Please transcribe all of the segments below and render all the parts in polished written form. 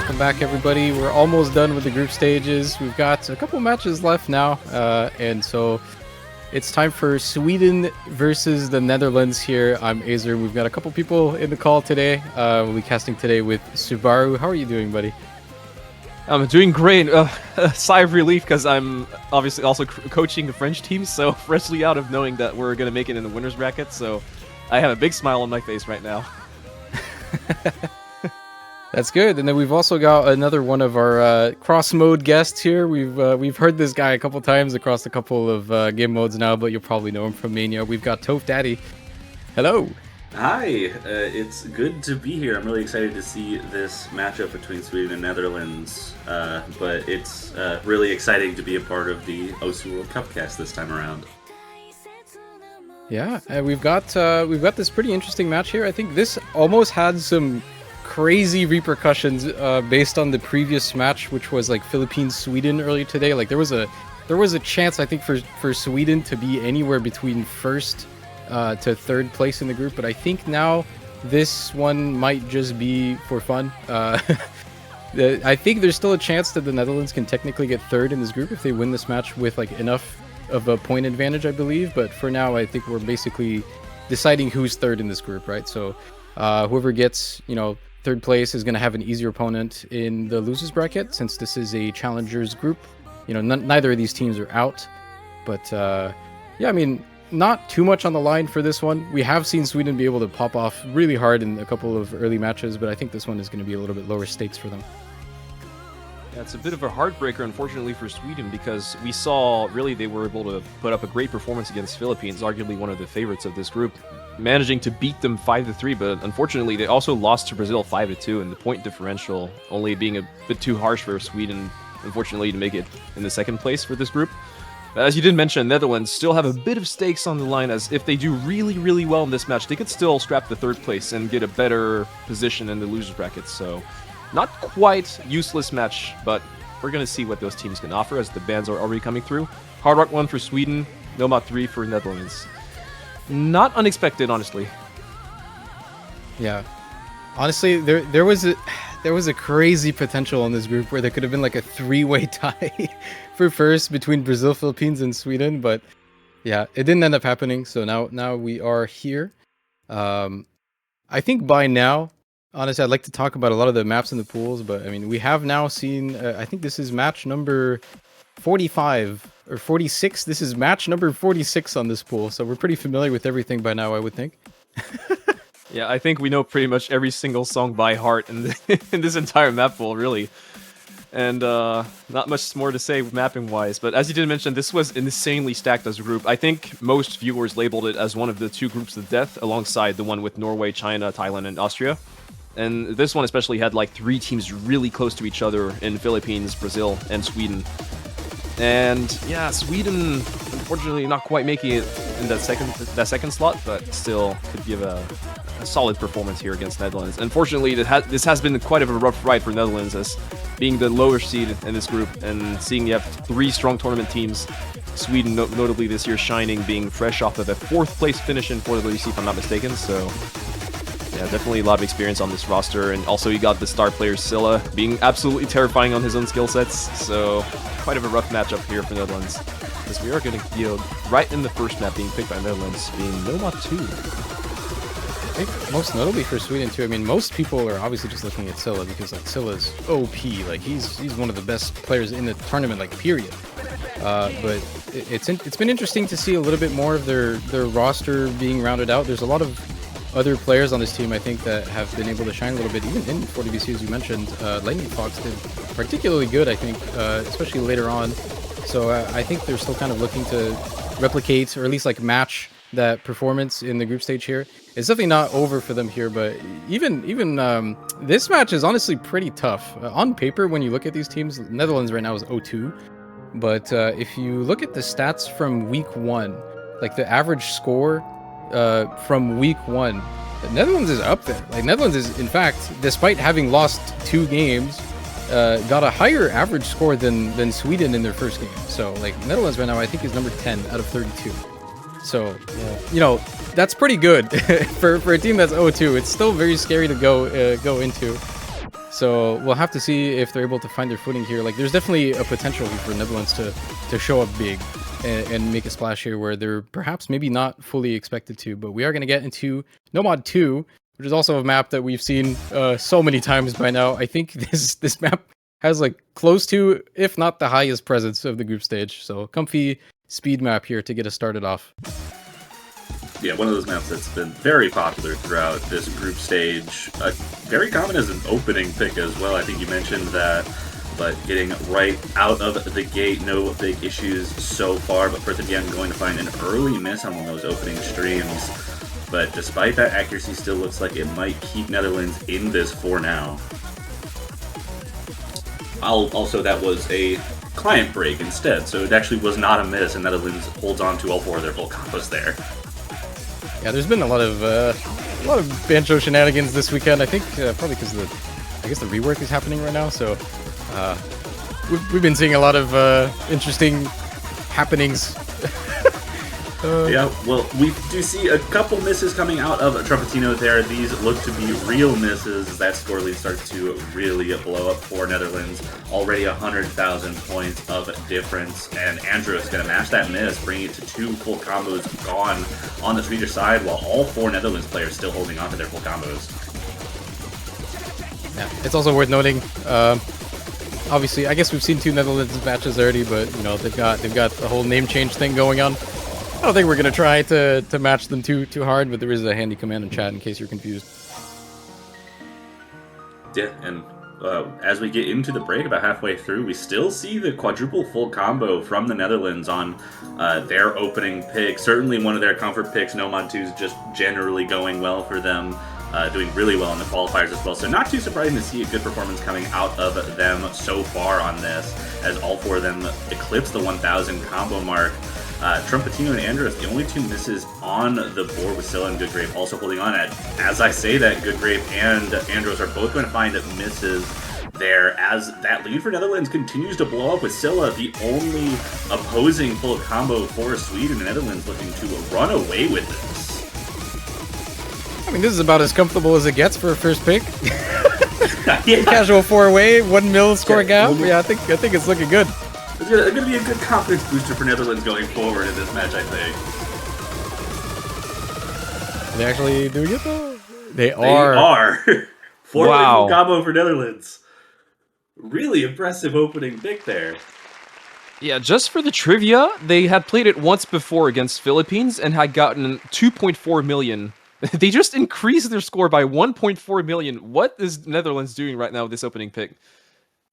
Welcome back, everybody. We're almost done with the group stages. We've got a couple matches left now, and so it's time for Sweden versus the Netherlands here. I'm Azer. We've got a couple people in the call today. We'll be casting today with Subaru. How are you doing, buddy? I'm doing great. Sigh of relief because I'm obviously also coaching the French team, so freshly out of knowing that we're going to make it in the winner's bracket, so I have a big smile on my face right now. That's good. And then we've also got another one of our cross-mode guests here. We've heard this guy a couple times across a couple of game modes now, but you'll probably know him from Mania. We've got Toph Daddy. Hello. Hi, it's good to be here. I'm really excited to see this matchup between Sweden and Netherlands, but it's really exciting to be a part of the OSU World Cup cast this time around. Yeah, we've got this pretty interesting match here. I think this almost had some crazy repercussions based on the previous match, which was like Philippines-Sweden earlier today. Like there was a chance, I think, for Sweden to be anywhere between first to third place in the group, but I think now this one might just be for fun. I think there's still a chance that the Netherlands can technically get third in this group if they win this match with like enough of a point advantage, I believe. But for now, I think we're basically deciding who's third in this group, right? So whoever gets, third place is going to have an easier opponent in the losers bracket, since this is a challengers group. Neither of these teams are out, but yeah, I mean, not too much on the line for this one. We have seen Sweden be able to pop off really hard in a couple of early matches, but I think this one is going to be a little bit lower stakes for them. Yeah, it's a bit of a heartbreaker, unfortunately, for Sweden, because we saw really they were able to put up a great performance against Philippines, arguably one of the favorites of this group, managing to beat them 5-3, but unfortunately they also lost to Brazil 5-2, and the point differential only being a bit too harsh for Sweden, unfortunately, to make it in the second place for this group. As you did mention, Netherlands still have a bit of stakes on the line, as if they do really, really well in this match, they could still scrap the third place and get a better position in the losers bracket. So, not quite useless match, but we're going to see what those teams can offer as the bans are already coming through. Hard Rock 1 for Sweden, Nomad 3 for Netherlands. Not unexpected, honestly. Yeah. Honestly, there was a crazy potential in this group where there could have been like a three-way tie for first between Brazil, Philippines, and Sweden, but yeah, it didn't end up happening. So now we are here. I think by now, honestly, I'd like to talk about a lot of the maps in the pools, but I mean, we have now seen. I think this is match number 45 or 46. This is match number 46 on this pool, so we're pretty familiar with everything by now, I would think. Yeah, I think we know pretty much every single song by heart in this entire map pool, really. And not much more to say mapping-wise, but as you did mention, this was insanely stacked as a group. I think most viewers labeled it as one of the two groups of death, alongside the one with Norway, China, Thailand, and Austria. And this one especially had like three teams really close to each other in Philippines, Brazil, and Sweden. And yeah, Sweden, unfortunately, not quite making it in that second slot, but still could give a solid performance here against Netherlands. Unfortunately, this has been quite of a rough ride for Netherlands, as being the lower seed in this group, and seeing you have three strong tournament teams. Sweden, notably this year, shining, being fresh off of a fourth place finish in Port WC, if I'm not mistaken. So yeah, definitely a lot of experience on this roster, and also you got the star player Silla being absolutely terrifying on his own skill sets. So quite of a rough matchup here for Netherlands, as we are going to yield right in the first map being picked by Netherlands, being Nomad 2. I think most notably for Sweden too. I mean, most people are obviously just looking at Silla because like Silla's OP. Like he's one of the best players in the tournament, like period. But it's been interesting to see a little bit more of their roster being rounded out. There's a lot of other players on this team, I think, that have been able to shine a little bit, even in 40BC, as you mentioned. Lightning Fox did particularly good, I think, especially later on. So I think they're still kind of looking to replicate, or at least like match that performance in the group stage here. It's definitely not over for them here, but even this match is honestly pretty tough. On paper, when you look at these teams, Netherlands right now is 0-2. But if you look at the stats from week 1, like the average score from week 1, the Netherlands is up there. Like Netherlands is, in fact, despite having lost 2 games, got a higher average score than Sweden in their first game. So like Netherlands right now, I think, is number 10 out of 32. So, that's pretty good for a team that's 0-2. It's still very scary to go into. So we'll have to see if they're able to find their footing here. Like, there's definitely a potential here for Netherlands to show up big and make a splash here where they're perhaps maybe not fully expected to. But we are going to get into Nomad 2, which is also a map that we've seen so many times by now. I think this map has like close to, if not the highest presence of the group stage. So comfy speed map here to get us started off. Yeah, one of those maps that's been very popular throughout this group stage. Very common as an opening pick as well. I think you mentioned that, but getting right out of the gate, no big issues so far. But Perth again going to find an early miss on one of those opening streams. But despite that, accuracy still looks like it might keep Netherlands in this for now. Also, that was a client break instead, so it actually was not a miss, and Netherlands holds on to all 4 of their full combos there. Yeah, there's been a lot of Bancho shenanigans this weekend. I think probably because the rework is happening right now. So we've been seeing a lot of interesting happenings. Yeah, well, we do see a couple misses coming out of Trumpetino there. These look to be real misses. That score lead starts to really blow up for Netherlands. Already 100,000 points of difference, and Andros going to match that miss, bringing it to 2 full combos gone on the Swedish side, while all 4 Netherlands players still holding on to their full combos. Yeah, it's also worth noting. Obviously, I guess we've seen 2 Netherlands matches already, but you know they've got the whole name change thing going on. I don't think we're gonna try to match them too hard, but there is a handy command in chat in case you're confused. Yeah, and as we get into the break, about halfway through, we still see the quadruple full combo from the Netherlands on their opening pick. Certainly one of their comfort picks. Nomad 2 is just generally going well for them, doing really well in the qualifiers as well. So not too surprising to see a good performance coming out of them so far on this, as all 4 of them eclipse the 1,000 combo mark. Trumpetino and Andros, the only 2 misses on the board with Scylla and Goodgrave also holding on. As I say that, Goodgrave and Andros are both going to find misses there as that lead for Netherlands continues to blow up with Scylla, the only opposing full combo for Sweden. And Netherlands looking to run away with this. I mean, this is about as comfortable as it gets for a first pick. Yeah. Casual 4-way, 1 mil score gap. Yeah, I think it's looking good. It's going to be a good confidence booster for Netherlands going forward in this match, I think. Are they actually doing it though? They are. 4-way Wow. full combo for Netherlands. Really impressive opening pick there. Yeah, just for the trivia, they had played it once before against Philippines and had gotten 2.4 million. They just increased their score by 1.4 million. What is Netherlands doing right now with this opening pick?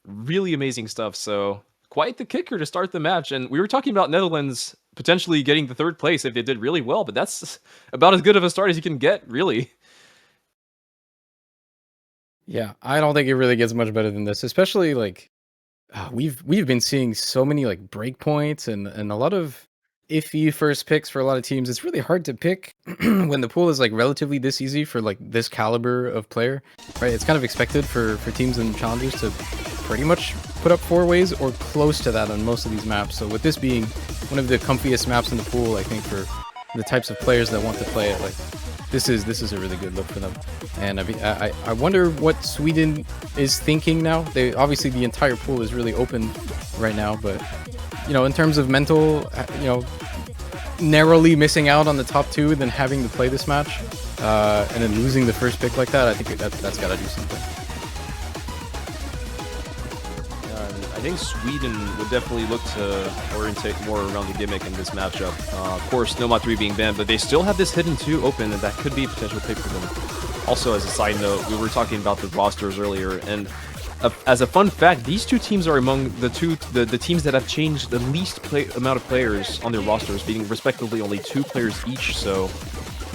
Really amazing stuff, so quite the kicker to start the match. And we were talking about Netherlands potentially getting the 3rd place if they did really well, but that's about as good of a start as you can get, really. Yeah, I don't think it really gets much better than this, especially like we've been seeing so many like breakpoints and a lot of iffy first picks for a lot of teams. It's really hard to pick when the pool is like relatively this easy for like this caliber of player, right? It's kind of expected for teams and challengers to pretty much put up 4-ways or close to that on most of these maps. So with this being one of the comfiest maps in the pool, I think for the types of players that want to play it, like this is a really good look for them. And I wonder what Sweden is thinking now. They obviously, the entire pool is really open right now, but you know, in terms of mental, you know, narrowly missing out on the top 2 than having to play this match and then losing the first pick like that, I think that's got to do something. I think Sweden would definitely look to orientate more around the gimmick in this matchup. Of course, Nomad 3 being banned, but they still have this hidden 2 open, and that could be a potential pick for them. Also, as a side note, we were talking about the rosters earlier, and as a fun fact, these 2 teams are among the teams that have changed the least amount of players on their rosters, being respectively only 2 players each. So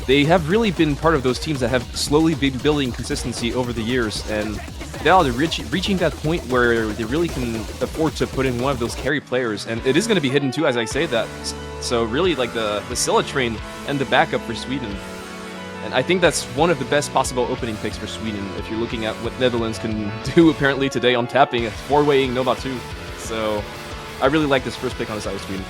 they have really been part of those teams that have slowly been building consistency over the years, and now they're reaching that point where they really can afford to put in one of those carry players, and it is going to be hidden too, as I say that. So really, like the Scylla train and the backup for Sweden. And I think that's one of the best possible opening picks for Sweden if you're looking at what Netherlands can do apparently today on tapping, 4-waying Nomad 2. So I really like this first pick on the side of Sweden.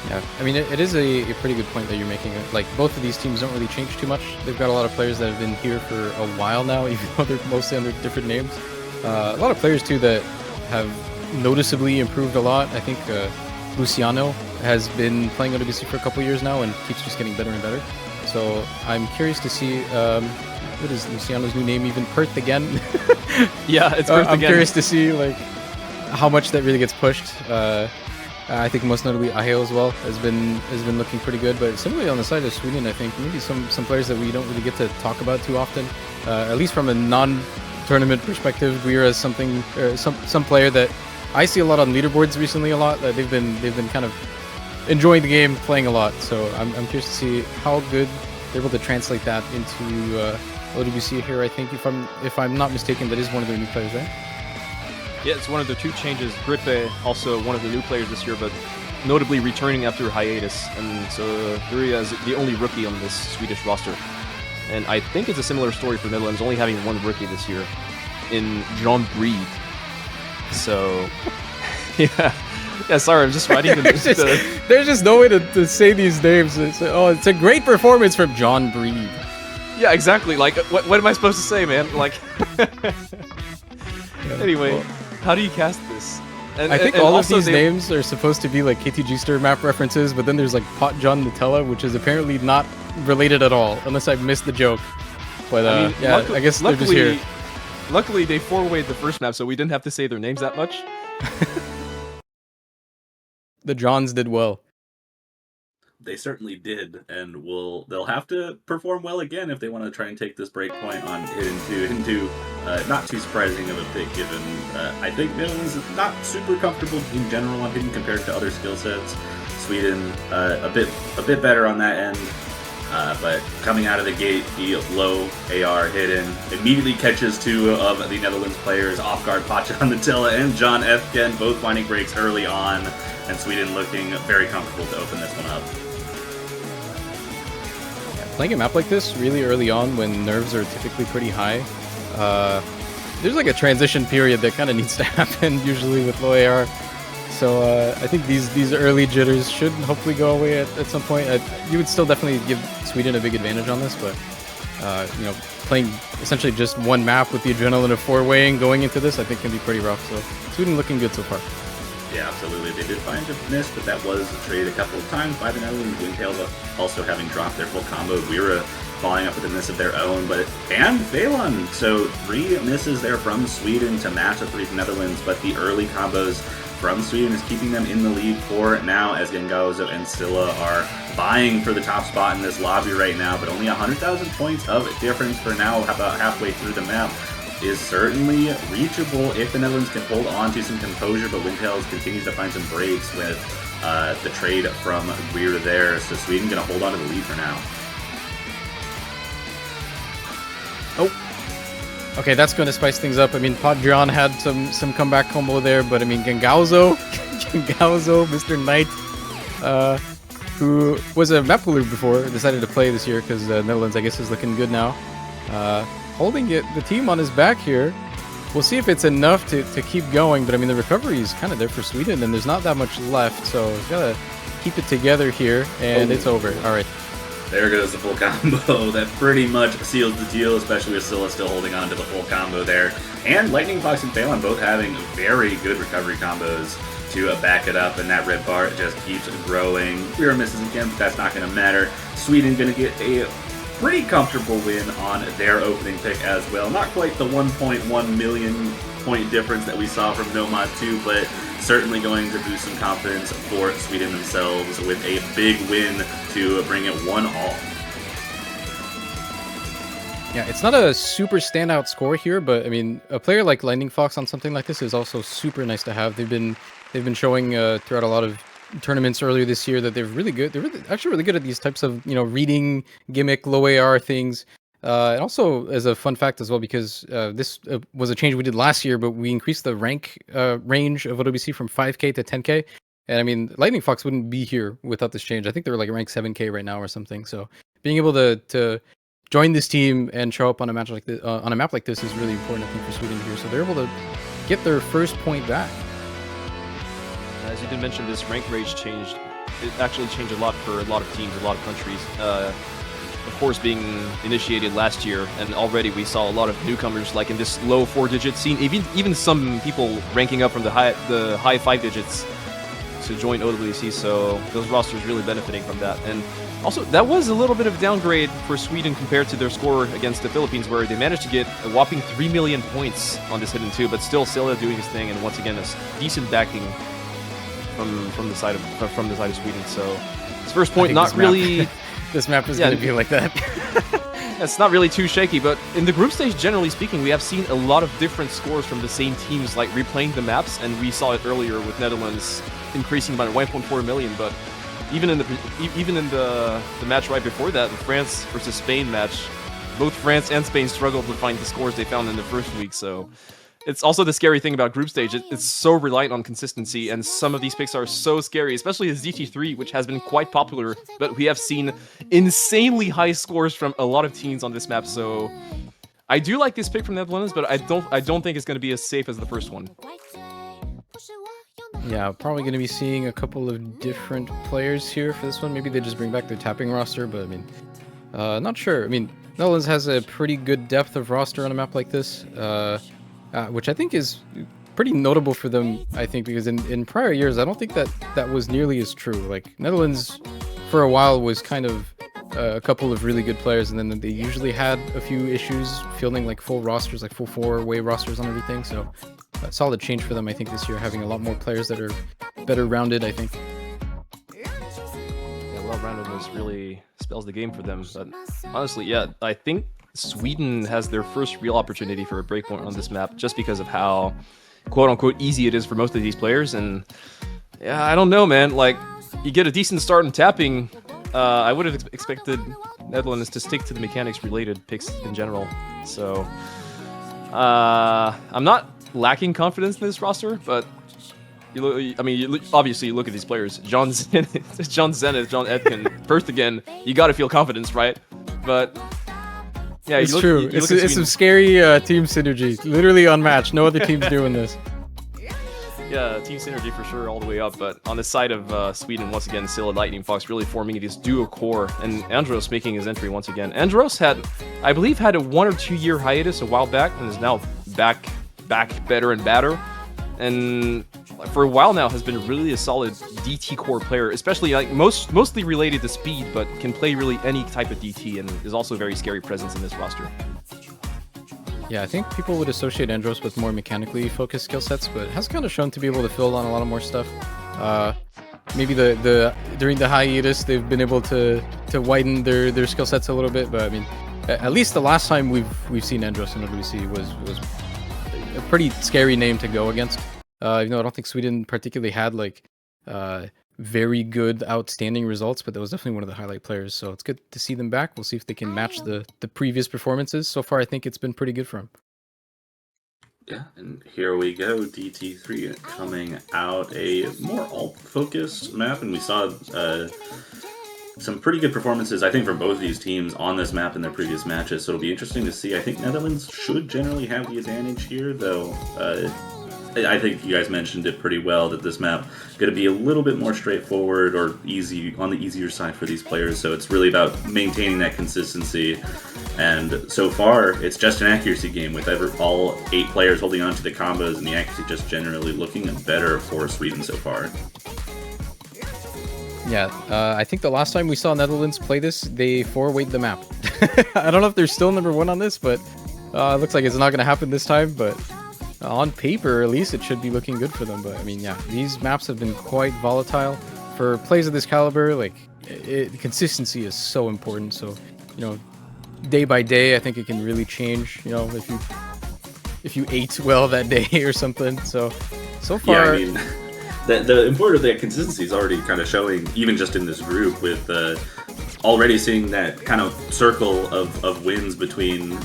Yeah, I mean, it is a pretty good point that you're making. Like, both of these teams don't really change too much. They've got a lot of players that have been here for a while now, even though they're mostly under different names. A lot of players, too, that have noticeably improved a lot. I think Luciano has been playing OWC for a couple years now and keeps just getting better and better. So I'm curious to see, what is Luciano's new name even? Perth again? Yeah, it's Perth I'm again. curious to see, like, how much that really gets pushed. I think most notably Aheo as well has been looking pretty good. But similarly on the side of Sweden, I think maybe some players that we don't really get to talk about too often, at least from a non-tournament perspective. Guira is something, some player that I see a lot on leaderboards recently. A lot they've been kind of enjoying the game, playing a lot. So I'm curious to see how good they're able to translate that into OWC here. I think if I'm not mistaken, that is one of their new players, right? Yeah, it's one of the two changes. Grippe, also one of the new players this year, but notably returning after hiatus. And so Guria is the only rookie on this Swedish roster. And I think it's a similar story for Netherlands, only having one rookie this year in John Breed. So, yeah. Yeah, sorry, I'm just writing There's just no way to say these names. It's a great performance from John Breed. Yeah, exactly. Like, what am I supposed to say, man? Like, anyway, well, how do you cast this? And, I think and all of also these names are supposed to be like KTG Stir map references, but then there's like Pot John Nutella, which is apparently not related at all, unless I missed the joke. But I mean, yeah, I guess they're just here. Luckily, they four-wayed the first map, so we didn't have to say their names that much. The Johns did well. They certainly did, and they'll have to perform well again if they want to try and take this break point on Hidden 2. Hidden 2, not too surprising of a pick given I think Netherlands is not super comfortable in general on Hidden compared to other skill sets. Sweden a bit better on that end, but coming out of the gate, the low AR Hidden immediately catches two of the Netherlands players off guard. Pacha Nutella and John Efken both finding breaks early on, and Sweden looking very comfortable to open this one up. Playing a map like this really early on when nerves are typically pretty high, there's like a transition period that kind of needs to happen usually with low AR. So I think these early jitters should hopefully go away at some point. You would still definitely give Sweden a big advantage on this, but playing essentially just one map with the adrenaline of four-waying going into this, I think can be pretty rough. So Sweden looking good so far. Yeah, absolutely. They did find a miss, but that was traded a couple of times by the Netherlands. Wingtails also having dropped their full combo. Guira following up with a miss of their own, and Phelan. So 3 misses there from Sweden to match up with the Netherlands, but the early combos from Sweden is keeping them in the lead for now, as Gengaozo and Scylla are vying for the top spot in this lobby right now, but only 100,000 points of difference for now, about halfway through the map. Is certainly reachable if the Netherlands can hold on to some composure, but Wingtails continues to find some breaks with the trade from Guira there, so Sweden going to hold on to the lead for now. Oh, okay, that's going to spice things up. I mean, Padrian had some comeback combo there, but I mean, Gengaozo, Mr. Knight, who was a map pooler before, decided to play this year because the Netherlands, I guess, is looking good now. Holding the team on his back here. We'll see if it's enough to keep going, but I mean, the recovery is kind of there for Sweden, and there's not that much left, so he's got to keep it together here, and it's over. All right. There goes the full combo. That pretty much seals the deal, especially with Scylla still holding on to the full combo there. And Lightning Fox and Phelan both having very good recovery combos to back it up, and that red bar just keeps growing. Guira misses again, but that's not going to matter. Sweden going to get a pretty comfortable win on their opening pick as well. Not quite the 1.1 million point difference that we saw from Nomad 2, but certainly going to boost some confidence for Sweden themselves with a big win to bring it 1-all. Yeah, it's not a super standout score here, but I mean, a player like Lightning Fox on something like this is also super nice to have. They've been showing throughout a lot of tournaments earlier this year that they're really good. They're actually really good at these types of reading gimmick low AR things. And also as a fun fact as well, because this was a change we did last year, but we increased the rank range of OWC from 5K to 10K. And I mean, Lightning Fox wouldn't be here without this change. I think they're like rank 7K right now or something. So being able to join this team and show up on a match like this, on a map like this is really important, I think, for Sweden here. So they're able to get their first point back. As you did mention, this rank range changed it actually changed a lot for a lot of teams, a lot of countries. Of course, being initiated last year, and already we saw a lot of newcomers, like in this low 4-digit scene. Even some people ranking up from the high 5 digits to join OWC. So those rosters really benefiting from that. And also, that was a little bit of a downgrade for Sweden compared to their score against the Philippines, where they managed to get a whopping 3 million points on this Hidden 2, but still Silla doing his thing, and once again, a decent backing from the side of Sweden. So his first point, not really. This map is going to be like that. It's not really too shaky, but in the group stage, generally speaking, we have seen a lot of different scores from the same teams, like replaying the maps, and we saw it earlier with Netherlands increasing by 1.4 million. But even in the match right before that, the France versus Spain match, both France and Spain struggled to find the scores they found in the first week. So it's also the scary thing about group stage. It's so reliant on consistency, and some of these picks are so scary, especially the ZT3, which has been quite popular, but we have seen insanely high scores from a lot of teams on this map. So I do like this pick from Netherlands, but I don't think it's going to be as safe as the first one. Yeah, probably going to be seeing a couple of different players here for this one. Maybe they just bring back their tapping roster, but I mean, not sure. I mean, Netherlands has a pretty good depth of roster on a map like this. Which I think is pretty notable for them, I think, because in prior years, I don't think that was nearly as true. Like, Netherlands, for a while, was kind of a couple of really good players, and then they usually had a few issues fielding, like, full rosters, like full 4-way rosters on everything, so a solid change for them, I think, this year, having a lot more players that are better rounded, I think. Yeah, well-roundedness really spells the game for them, but honestly, yeah, I think Sweden has their first real opportunity for a breakpoint on this map, just because of how quote-unquote easy it is for most of these players. And yeah, I don't know, man, like, you get a decent start in tapping. I would have expected Netherlands to stick to the mechanics related picks in general. So I'm not lacking confidence in this roster, but obviously you look at these players. John Zenith, John Edkin, first again, you gotta feel confidence, right? But yeah, it's true. It's some scary team synergy. Literally unmatched. No other team's doing this. Yeah, team synergy for sure, all the way up. But on the side of Sweden, once again, Silla, Lightning Fox really forming this duo core, and Andros making his entry once again. Andros I believe, had a 1 or 2 year hiatus a while back, and is now back better and better. And for a while now has been really a solid DT core player, especially like mostly related to speed, but can play really any type of DT, and is also a very scary presence in this roster. Yeah, I think people would associate Andros with more mechanically focused skill sets, but has kind of shown to be able to fill on a lot of more stuff. Maybe during the hiatus they've been able to widen their skill sets a little bit, but I mean, at least the last time we've seen Andros in WC was a pretty scary name to go against. Even though I don't think Sweden particularly had like very good, outstanding results, but that was definitely one of the highlight players. So it's good to see them back. We'll see if they can match the previous performances. So far, I think it's been pretty good for them. Yeah, and here we go, DT3 coming out, a more alt-focused map, and we saw some pretty good performances, I think, from both of these teams on this map in their previous matches, so it'll be interesting to see. I think Netherlands should generally have the advantage here, though I think you guys mentioned it pretty well, that this map is going to be a little bit more straightforward or easy, on the easier side for these players, so it's really about maintaining that consistency. And so far, it's just an accuracy game with all 8 players holding on to the combos, and the accuracy just generally looking better for Sweden so far. Yeah, I think the last time we saw Netherlands play this, they 4-wayed the map. I don't know if they're still number 1 on this, but it looks like it's not going to happen this time, but on paper, at least, it should be looking good for them. But I mean, yeah, these maps have been quite volatile. For plays of this caliber, like, consistency is so important, so, you know, day by day, I think it can really change, you know, if you ate well that day or something. So far... Yeah, I mean, the importance of that consistency is already kind of showing, even just in this group, with already seeing that kind of circle of wins between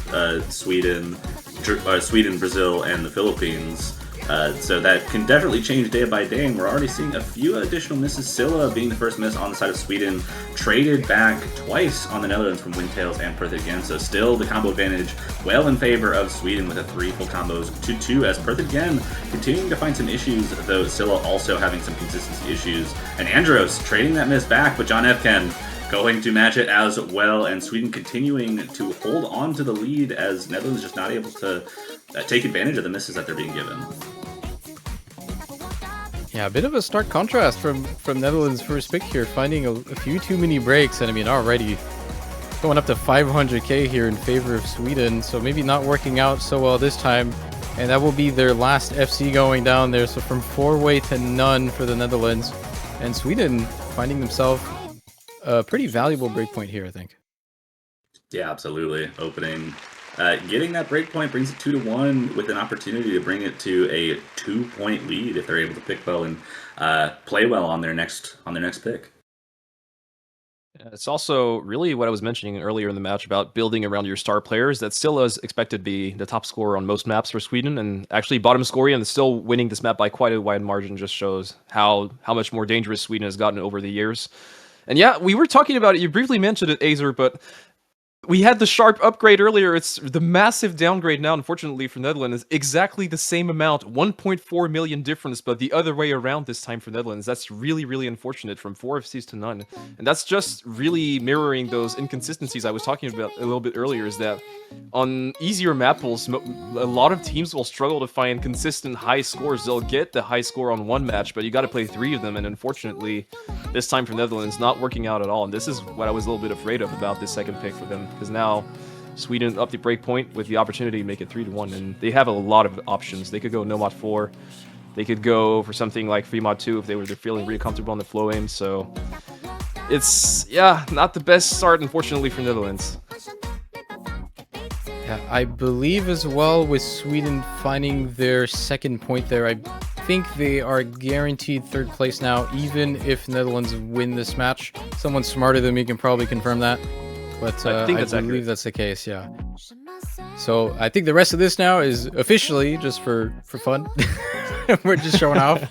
Sweden, Brazil, and the Philippines. So that can definitely change day by day, and we're already seeing a few additional misses. Scylla being the first miss on the side of Sweden, traded back twice on the Netherlands from Windtails and Perth again, so still the combo advantage well in favor of Sweden with a 3 full combos to 2, as Perth again continuing to find some issues, though Scylla also having some consistency issues. And Andros trading that miss back, but John Efken going to match it as well, and Sweden continuing to hold on to the lead as Netherlands just not able to take advantage of the misses that they're being given. Yeah, a bit of a stark contrast from Netherlands' first pick here, finding a few too many breaks, and I mean already going up to 500k here in favor of Sweden, so maybe not working out so well this time, and that will be their last FC going down there, so from 4-way to none for the Netherlands, and Sweden finding themselves a pretty valuable breakpoint here, I think. Yeah, absolutely. Opening, getting that breakpoint brings it 2-1 with an opportunity to bring it to a 2-point lead if they're able to pick well and play well on their next pick. It's also really what I was mentioning earlier in the match about building around your star players. That still is expected to be the top scorer on most maps for Sweden, and actually bottom scoring and still winning this map by quite a wide margin just shows how much more dangerous Sweden has gotten over the years. And yeah, we were talking about it. You briefly mentioned it, Azer, but we had the sharp upgrade earlier. It's the massive downgrade now, unfortunately, for Netherlands. Exactly the same amount, 1.4 million difference, but the other way around this time for Netherlands. That's really, really unfortunate, from 4 FCs to none. And that's just really mirroring those inconsistencies I was talking about a little bit earlier, is that on easier map pools, a lot of teams will struggle to find consistent high scores. They'll get the high score on one match, but you got to play 3 of them, and unfortunately, this time for Netherlands, not working out at all. And this is what I was a little bit afraid of about this second pick for them, because now Sweden up the break point with the opportunity to make it 3-1, and they have a lot of options. They could go Nomad 4, they could go for something like Free Mod 2 if they're feeling really comfortable on the flow aim. So it's, yeah, not the best start, unfortunately, for Netherlands. Yeah, I believe as well with Sweden finding their second point there, I think they are guaranteed 3rd place now, even if Netherlands win this match. Someone smarter than me can probably confirm that, but I believe that's the case, yeah. So I think the rest of this now is officially just for fun. We're just showing off.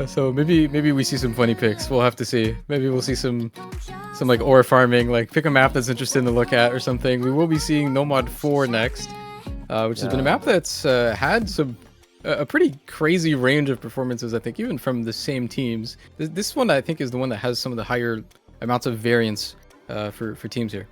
So maybe we see some funny picks. We'll have to see. Maybe we'll see some like ore farming, like pick a map that's interesting to look at or something. We will be seeing Nomad 4 next, which has been a map that's had a pretty crazy range of performances, I think, even from the same teams. This one, I think, is the one that has some of the higher amounts of variance for teams here.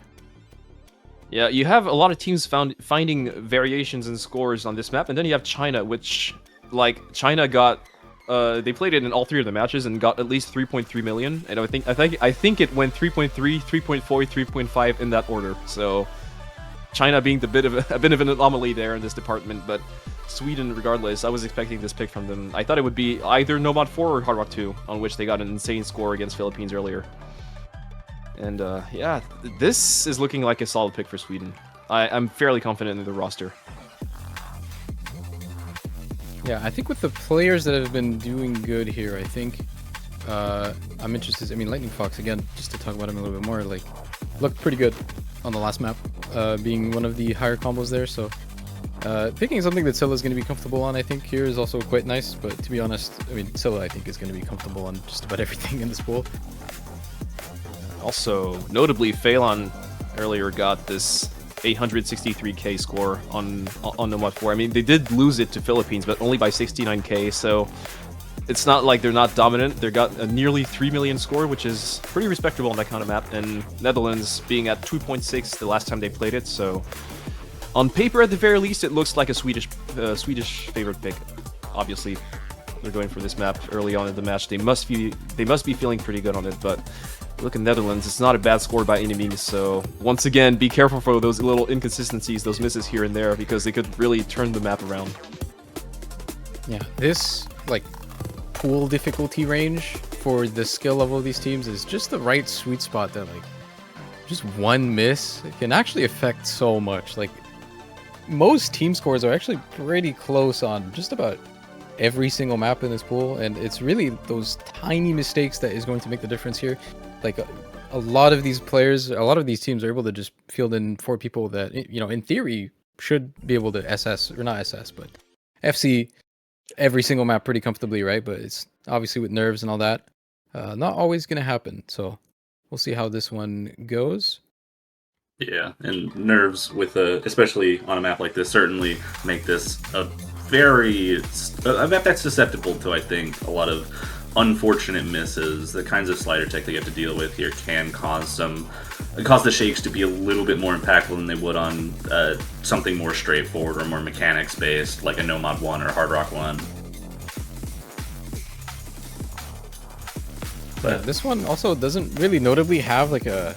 Yeah, you have a lot of teams finding variations in scores on this map, and then you have China, which, like, China got they played it in all 3 of the matches and got at least 3.3 million, and I think it went 3.3, 3.4, 3.5 in that order. So China being a bit of an anomaly there in this department, but Sweden, regardless, I was expecting this pick from them. I thought it would be either Nomad 4 or Hard Rock 2, on which they got an insane score against Philippines earlier. And yeah, this is looking like a solid pick for Sweden. I'm fairly confident in the roster. Yeah, I think with the players that have been doing good here, I think I'm interested. I mean, Lightning Fox, again, just to talk about him a little bit more, like, looked pretty good on the last map, being one of the higher combos there. So picking something that Scylla is going to be comfortable on, I think, here is also quite nice. But to be honest, I mean, Scylla, I think, is going to be comfortable on just about everything in this pool. Also, notably, Phelan earlier got this 863k score on Nomad 4. I mean, they did lose it to Philippines, but only by 69k, so it's not like they're not dominant. They got a nearly 3 million score, which is pretty respectable on that kind of map, and Netherlands being at 2.6 the last time they played it, so on paper, at the very least, it looks like a Swedish favorite pick. Obviously, they're going for this map early on in the match. They must be feeling pretty good on it, but look at Netherlands, it's not a bad score by any means, so once again, be careful for those little inconsistencies, those misses here and there, because they could really turn the map around. Yeah, this, like, pool difficulty range for the skill level of these teams is just the right sweet spot that, like, just one miss can actually affect so much. Like, most team scores are actually pretty close on just about every single map in this pool, and it's really those tiny mistakes that is going to make the difference here. Like, a lot of these players, a lot of these teams are able to just field in 4 people that, you know, in theory should be able to SS, or not SS, but FC every single map pretty comfortably, right? But it's obviously with nerves and all that, not always gonna happen. So we'll see how this one goes. Yeah, and nerves with especially on a map like this, certainly make this a map that's susceptible to, I think, a lot of unfortunate misses. The kinds of slider tech that you have to deal with here can cause the shakes to be a little bit more impactful than they would on something more straightforward or more mechanics based, like a Nomad 1 or Hard Rock 1. But this one also doesn't really notably have like a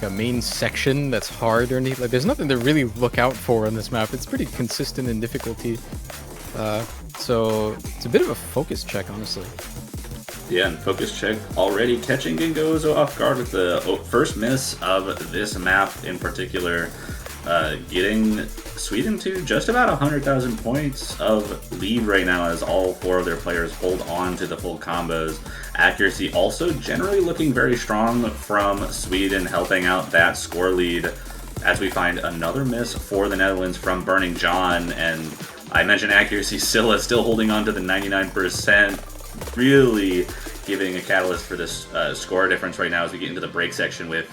main section that's hard or anything. Like, there's nothing to really look out for on this map. It's pretty consistent in difficulty. So it's a bit of a focus check, honestly. Yeah, and focus check already catching Gengozo off guard with the first miss of this map in particular, getting Sweden to just about 100,000 points of lead right now as all 4 of their players hold on to the full combos. Accuracy also generally looking very strong from Sweden, helping out that score lead as we find another miss for the Netherlands from Burning John. And I mentioned accuracy, Scylla still holding on to the 99%, really giving a catalyst for this score difference right now as we get into the break section with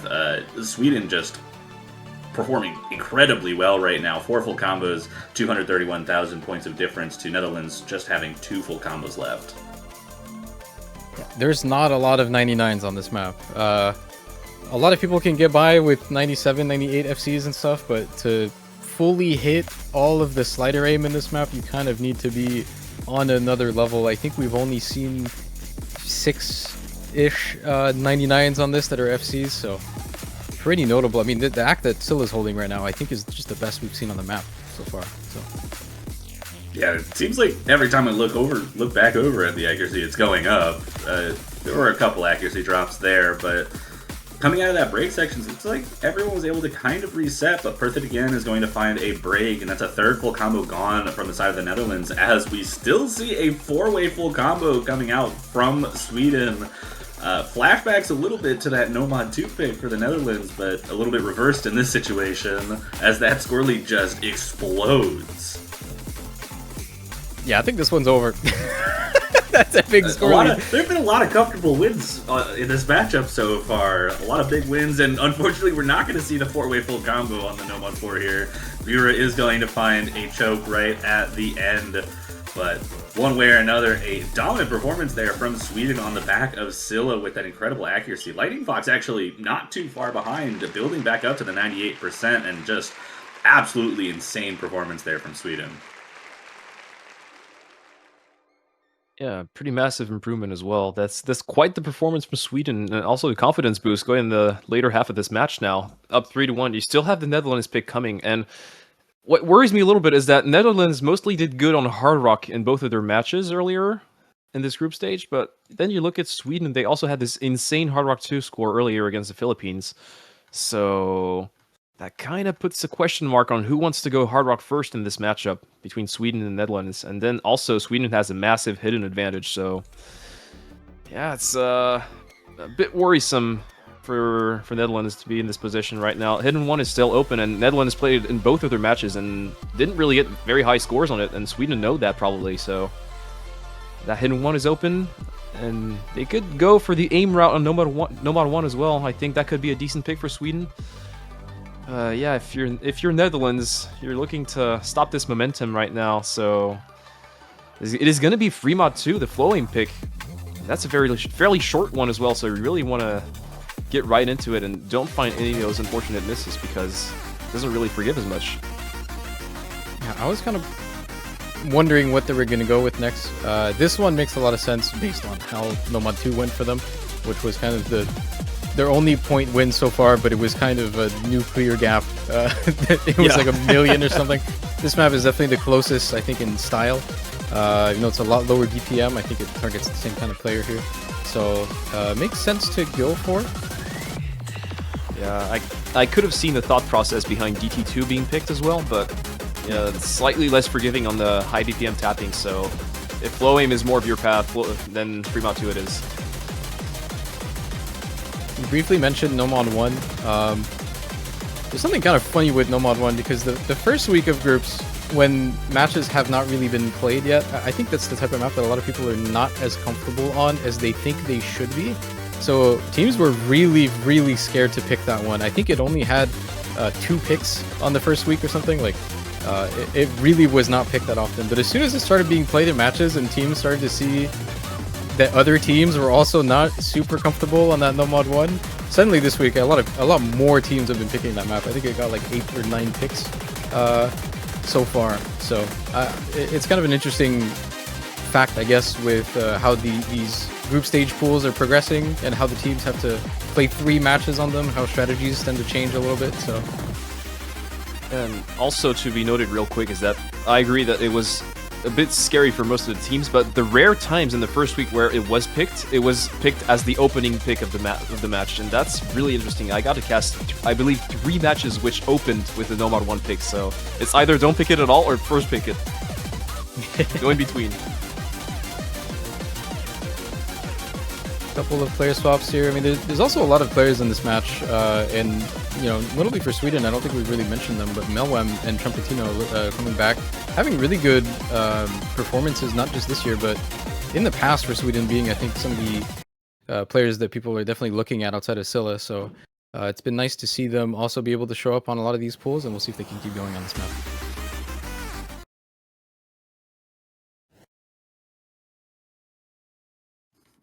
Sweden just performing incredibly well right now. 4 full combos, 231,000 points of difference to Netherlands just having 2 full combos left. There's not a lot of 99s on this map. A lot of people can get by with 97, 98 FCs and stuff, but to fully hit all of the slider aim in this map, you kind of need to be on another level. I think we've only seen 6-ish 99s on this that are FCs, so pretty notable. I mean, the act that Scylla's holding right now, I think, is just the best we've seen on the map so far. So yeah, it seems like every time I look back over at the accuracy, it's going up. There were a couple accuracy drops there, but coming out of that break section, it's like everyone was able to kind of reset, but Perthit again is going to find a break, and that's a 3rd full combo gone from the side of the Netherlands, as we still see a 4-way full combo coming out from Sweden. Flashbacks a little bit to that Nomad 2 pick for the Netherlands, but a little bit reversed in this situation, as that score lead just explodes. yeah, I think this one's over. That's a big score lead. There have been a lot of comfortable wins in this matchup so far. A lot of big wins, and unfortunately, we're not going to see the 4-way full combo on the Nomad 4 here. Vira is going to find a choke right at the end, but one way or another, a dominant performance there from Sweden on the back of Scylla with that incredible accuracy. Lightning Fox actually not too far behind, building back up to the 98%, and just absolutely insane performance there from Sweden. Yeah, pretty massive improvement as well. That's quite the performance from Sweden, and also a confidence boost going in the later half of this match now. Up 3-1. You still have the Netherlands pick coming, and what worries me a little bit is that Netherlands mostly did good on Hard Rock in both of their matches earlier in this group stage, but then you look at Sweden, they also had this insane Hard Rock 2 score earlier against the Philippines. So that kind of puts a question mark on who wants to go Hard Rock first in this matchup between Sweden and the Netherlands. And then also Sweden has a massive hidden advantage, so yeah, it's a bit worrisome for Netherlands to be in this position right now. Hidden 1 is still open, and Netherlands played in both of their matches and didn't really get very high scores on it, and Sweden know that probably, so that Hidden 1 is open, and they could go for the aim route on Nomad 1 as well. I think that could be a decent pick for Sweden. Yeah, if you're Netherlands, you're looking to stop this momentum right now, so it is going to be Fremont 2, the flow aim pick. That's a fairly short one as well, so you really want to get right into it and don't find any of those unfortunate misses because it doesn't really forgive as much. Yeah, I was kind of wondering what they were going to go with next. This one makes a lot of sense based on how Nomad 2 went for them, which was kind of their only point win so far, but it was kind of a nuclear gap. It was like 1 million or something. This map is definitely the closest, I think, in style. It's a lot lower DPM. I think it targets the same kind of player here. So, makes sense to go for. Yeah, I could have seen the thought process behind DT2 being picked as well, but yeah, it's slightly less forgiving on the high DPM tapping, so if flow aim is more of your path, then Fremont 2 it is. You briefly mentioned Nomad 1. There's something kind of funny with Nomad 1 because the first week of groups, when matches have not really been played yet, I think that's the type of map that a lot of people are not as comfortable on as they think they should be. So teams were really, really scared to pick that one. I think it only had 2 picks on the first week or something. Like, it really was not picked that often. But as soon as it started being played in matches and teams started to see that other teams were also not super comfortable on that Nomad 1, suddenly this week a lot more teams have been picking that map. I think it got like 8 or 9 picks so far. So it's kind of an interesting fact, I guess, with how these group stage pools are progressing and how the teams have to play 3 matches on them, how strategies tend to change a little bit. So, and also to be noted real quick is that I agree that it was a bit scary for most of the teams, but the rare times in the first week where it was picked as the opening pick of the match, and that's really interesting. I got to cast, I believe, 3 matches which opened with the Nomad 1 pick, so it's either don't pick it at all or first pick it. Go in between. Couple of player swaps here. I mean, there's also a lot of players in this match, and you know, notably for Sweden, I don't think we've really mentioned them, but Melwem and Trumpetino coming back, having really good performances, not just this year, but in the past for Sweden, being, I think, some of the players that people are definitely looking at outside of Scylla. So it's been nice to see them also be able to show up on a lot of these pools, and we'll see if they can keep going on this map.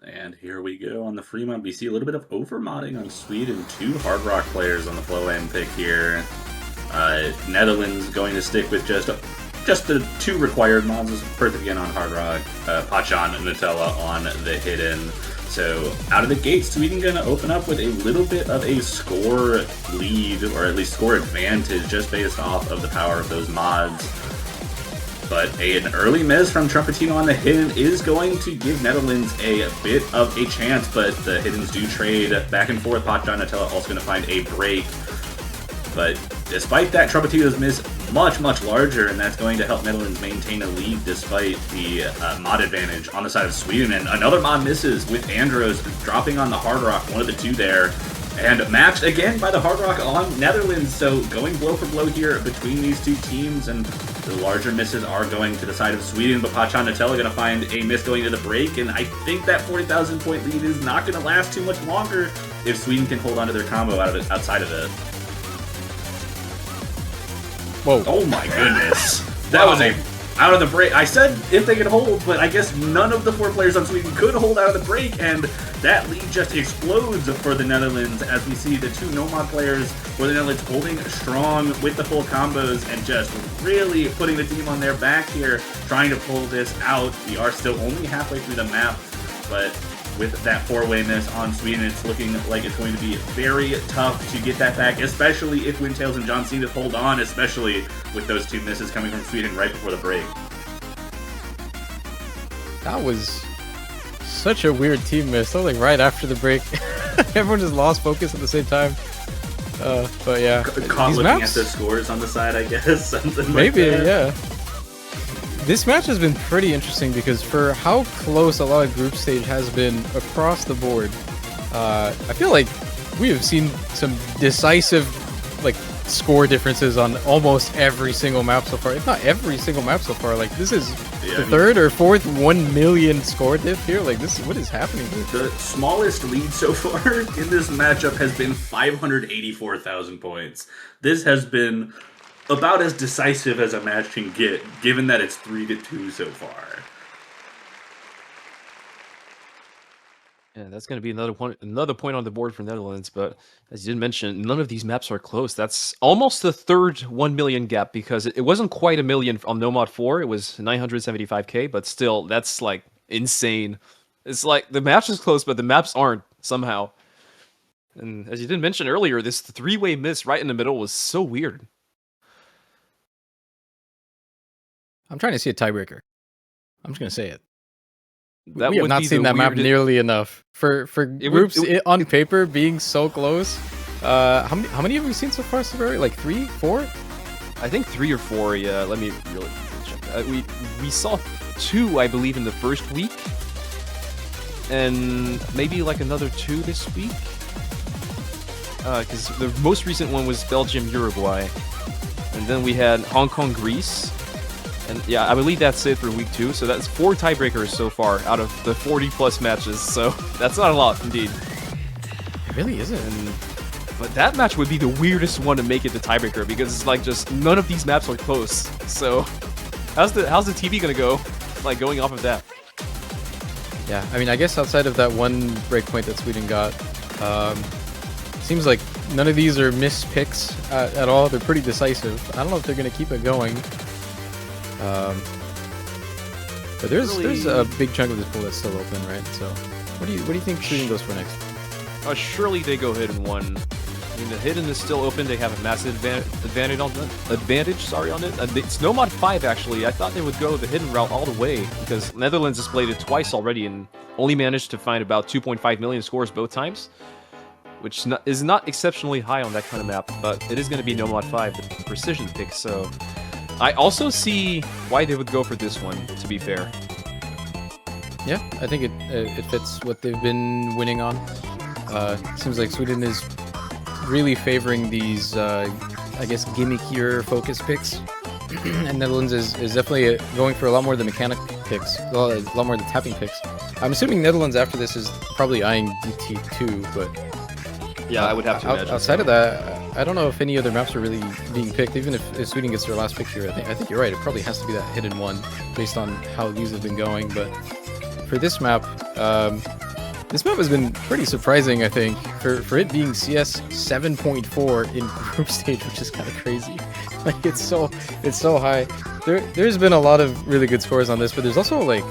And here we go on the Fremont. We see a little bit of overmodding on Sweden. 2 Hard Rock players on the flow lane pick here. Netherlands going to stick with just the 2 required mods. Perfect again on Hard Rock. Pachan and Nutella on the Hidden. So out of the gate, Sweden going to open up with a little bit of a score lead, or at least score advantage, just based off of the power of those mods. But an early miss from Trumpetino on the Hidden is going to give Netherlands a bit of a chance, but the Hiddens do trade back and forth. Pachan Nutella also going to find a break. But despite that, Trumpetino's miss much, much larger, and that's going to help Netherlands maintain a lead despite the mod advantage on the side of Sweden. And another mod misses with Andros dropping on the Hard Rock, one of the 2 there. And matched again by the Hard Rock on Netherlands, so going blow for blow here between these 2 teams, and the larger misses are going to the side of Sweden, but Pachan Nutella going to find a miss going to the break, and I think that 40,000 point lead is not going to last too much longer if Sweden can hold on to their combo outside of it. Whoa. Oh my goodness. That was a out of the break. I said if they could hold, but I guess none of the 4 players on Sweden could hold out of the break, and that lead just explodes for the Netherlands as we see the 2 Nomad players for the Netherlands holding strong with the full combos and just really putting the team on their back here, trying to pull this out. We are still only halfway through the map, but with that 4-way miss on Sweden, it's looking like it's going to be very tough to get that back, especially if Windtails and John Cena hold on, especially with those 2 misses coming from Sweden right before the break. That was such a weird team miss. That was like right after the break. Everyone just lost focus at the same time. But yeah, Caught these looking maps, at the scores on the side, I guess. Something maybe, like that. yeah. This match has been pretty interesting because for how close a lot of group stage has been across the board, I feel like we have seen some decisive like score differences on almost every single map so far. If not every single map so far. Like this is the 3rd or 4th 1 million score diff here. Like this, what is happening here? The smallest lead so far in this matchup has been 584,000 points. This has been about as decisive as a match can get, given that it's 3-2 so far. Yeah, that's going to be another point on the board for Netherlands, but as you did mention, none of these maps are close. That's almost the 3rd 1 million gap, because it wasn't quite a million on Nomad 4, it was 975k, but still, that's like insane. It's like the match is close, but the maps aren't somehow. And as you did mention earlier, this 3-way miss right in the middle was so weird. I'm trying to see a tiebreaker. I'm just gonna say it. That we have would not be seen the that map weirdest- nearly enough for groups on paper being so close. How many have we seen so far, Savari? Like 3, 4? I think 3 or 4. Yeah, let me really check that. We saw 2, I believe, in the first week, and maybe like another 2 this week. Because the most recent one was Belgium, Uruguay, and then we had Hong Kong, Greece, And yeah, I believe that's it for week 2. So that's 4 tiebreakers so far out of the 40+ matches. So that's not a lot, indeed. It really isn't. But that match would be the weirdest one to make it the tiebreaker because it's like just none of these maps are close. So how's the TV gonna go? Like going off of that? Yeah, I mean, I guess outside of that one breakpoint that Sweden got, seems like none of these are missed picks at all. They're pretty decisive. I don't know if they're gonna keep it going. But there's a big chunk of this pool that's still open, right? So what do you think Sweden goes for next? Surely they go Hidden 1. I mean, the Hidden is still open. They have a massive advantage on it. It's Nomad 5, actually. I thought they would go the Hidden route all the way, because Netherlands has played it twice already and only managed to find about 2.5 million scores both times, which is not exceptionally high on that kind of map, but it is going to be Nomad 5, the precision pick, so I also see why they would go for this one, to be fair. Yeah, I think it fits what they've been winning on. Seems like Sweden is really favoring these, I guess, gimmickier focus picks. And Netherlands is definitely going for a lot more of the mechanic picks, a lot more of the tapping picks. I'm assuming Netherlands after this is probably eyeing DT2, but yeah, I would have to imagine. Outside of that, I don't know if any other maps are really being picked. Even if Sweden gets their last pick here, I think you're right. It probably has to be that Hidden 1 based on how these have been going. But for this map, this map has been pretty surprising, I think, for it being CS 7.4 in group stage, which is kind of crazy. Like it's so high. There's been a lot of really good scores on this, but there's also like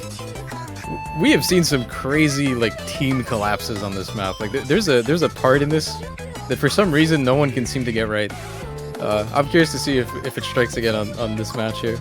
we have seen some crazy like team collapses on this map. Like there's a part in this that for some reason no one can seem to get right. I'm curious to see if it strikes again on this match here.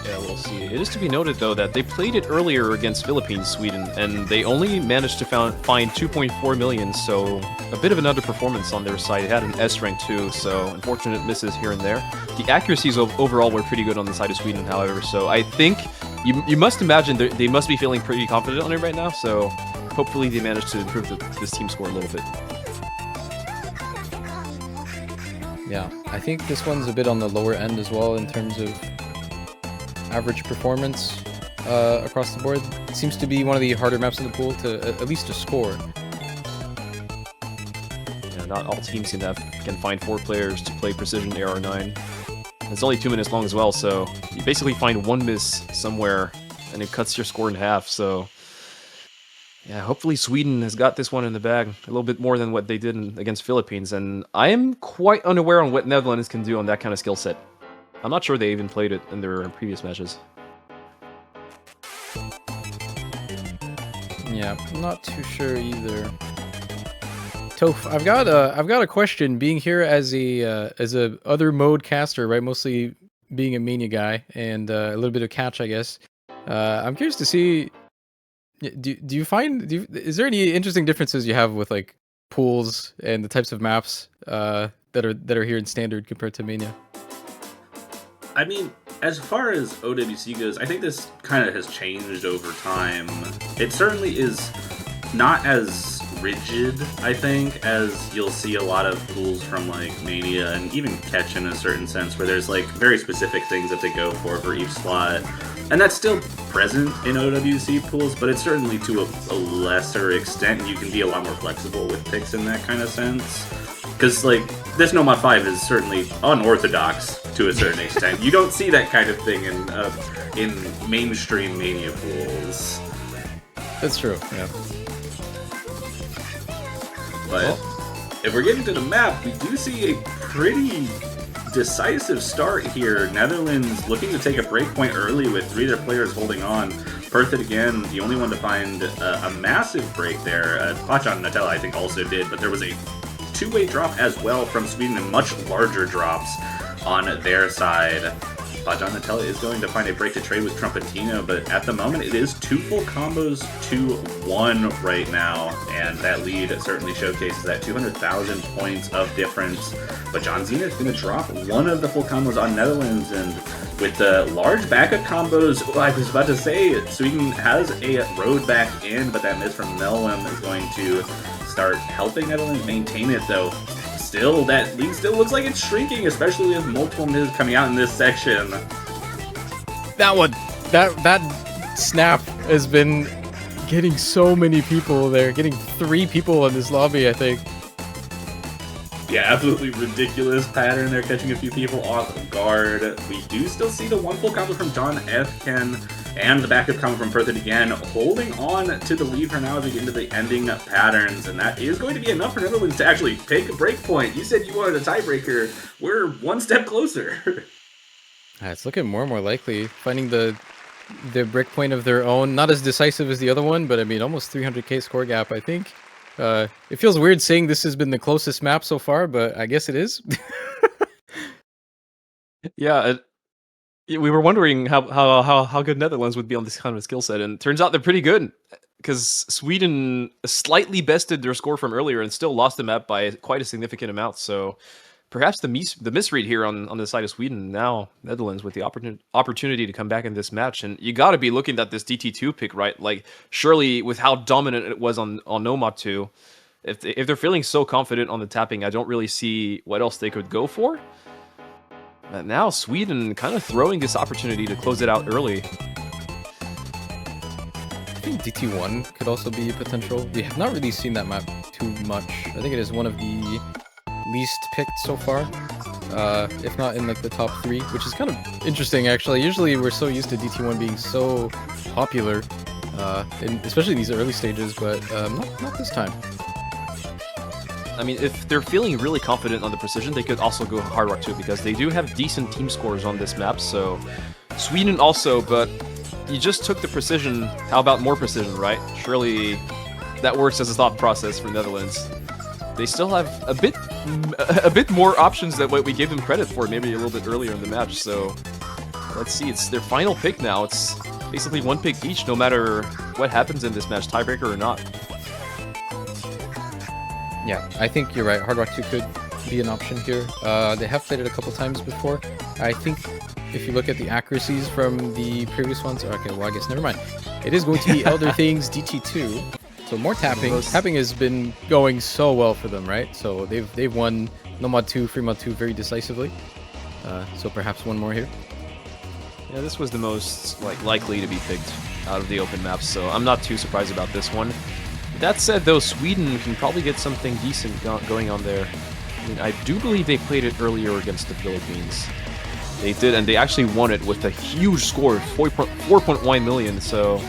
Yeah, we'll see. It is to be noted, though, that they played it earlier against Philippines, Sweden, and they only managed to find 2.4 million, so a bit of an underperformance on their side. It had an S rank too, so unfortunate misses here and there. The accuracies overall were pretty good on the side of Sweden, however, so I think you must imagine they must be feeling pretty confident on it right now, so hopefully they manage to improve this team score a little bit. Yeah, I think this one's a bit on the lower end as well in terms of average performance across the board. It seems to be one of the harder maps in the pool to at least to score. Yeah, not all teams can find 4 players to play Precision AR9. It's only 2 minutes long as well, so you basically find one miss somewhere and it cuts your score in half, so yeah, hopefully Sweden has got this one in the bag a little bit more than what they did against Philippines, and I am quite unaware on what Netherlands can do on that kind of skill set. I'm not sure they even played it in their previous matches. Yeah, I'm not too sure either. Toph, I've got a question. Being here as a other mode caster, right? Mostly being a Mania guy and a little bit of catch, I guess. I'm curious to see. Do you find is there any interesting differences you have with like pools and the types of maps that are here in standard compared to Mania? I mean, as far as OWC goes, I think this kind of has changed over time. It certainly is not as rigid, I think, as you'll see a lot of pools from like Mania and even Catch in a certain sense, where there's like very specific things that they go for each slot. And that's still present in OWC pools, but it's certainly to a lesser extent. You can be a lot more flexible with picks in that kind of sense. Because, like, this Nomad 5 is certainly unorthodox to a certain extent. You don't see that kind of thing in mainstream Mania pools. That's true, yeah. But if we're getting to the map, we do see a pretty decisive start here. Netherlands looking to take a breakpoint early with 3 of their players holding on. Perthet again, the only one to find a massive break there. Pacha and Nutella, I think, also did, but there was a 2-way drop as well from Sweden and much larger drops on their side. Pacha and Nutella is going to find a break to trade with Trumpetino, but at the moment it is 2 full combos to 1 right now, and that lead certainly showcases that 200,000 points of difference. But John Cena is going to drop one of the full combos on Netherlands, and with the large backup combos, well, I was about to say, Sweden has a road back in, but that miss from Melwin is going to start helping Netherlands maintain it, though. Still, that lead still looks like it's shrinking, especially with multiple misses coming out in this section. that one. That snap has been getting so many people there. Getting 3 people in this lobby, I think. Yeah, absolutely ridiculous pattern there, catching a few people off guard. We do still see the one full combo from John Ethken and the backup combo from Perthid again, holding on to the lead for now as we get into the ending patterns, and that is going to be enough for Netherlands to actually take a break point. You said you wanted a tiebreaker. We're one step closer. It's looking more and more likely. Finding the break point of their own. Not as decisive as the other one, but I mean, almost 300k score gap, I think. It feels weird saying this has been the closest map so far, but I guess it is. Yeah, we were wondering how good Netherlands would be on this kind of skill set, and turns out they're pretty good. Because Sweden slightly bested their score from earlier and still lost the map by quite a significant amount. So perhaps the misread here on the side of Sweden. Now Netherlands with the opportunity to come back in this match, and you got to be looking at this DT2 pick, right? Like surely with how dominant it was on Nomad 2, if they're feeling so confident on the tapping, I don't really see what else they could go for. But now Sweden kind of throwing this opportunity to close it out early. I think DT1 could also be a potential. We have not really seen that map too much. I think it is one of the least picked so far, if not in like the top 3, which is kind of interesting actually. Usually we're so used to DT1 being so popular, especially these early stages, but not this time. I mean, if they're feeling really confident on the precision, they could also go Hard Rock too, because they do have decent team scores on this map. So Sweden also, but you just took the precision. How about more precision, right? Surely that works as a thought process for Netherlands. They still have a bit more options than what we gave them credit for, maybe a little bit earlier in the match. So let's see, it's their final pick now. It's basically one pick each, no matter what happens in this match, tiebreaker or not. Yeah, I think you're right. Hard Rock 2 could be an option here. They have played it a couple times before. I think if you look at the accuracies from the previous ones, okay, well, I guess never mind. It is going to be Elder Things DT2. So more tapping. Tapping has been going so well for them, right? So they've won Nomad 2, Fremont 2 very decisively. So perhaps one more here. Yeah, this was the most likely to be picked out of the open maps, so I'm not too surprised about this one. That said, though, Sweden can probably get something decent going on there. I mean, I do believe they played it earlier against the Philippines. They did, and they actually won it with a huge score, 4.1 million, so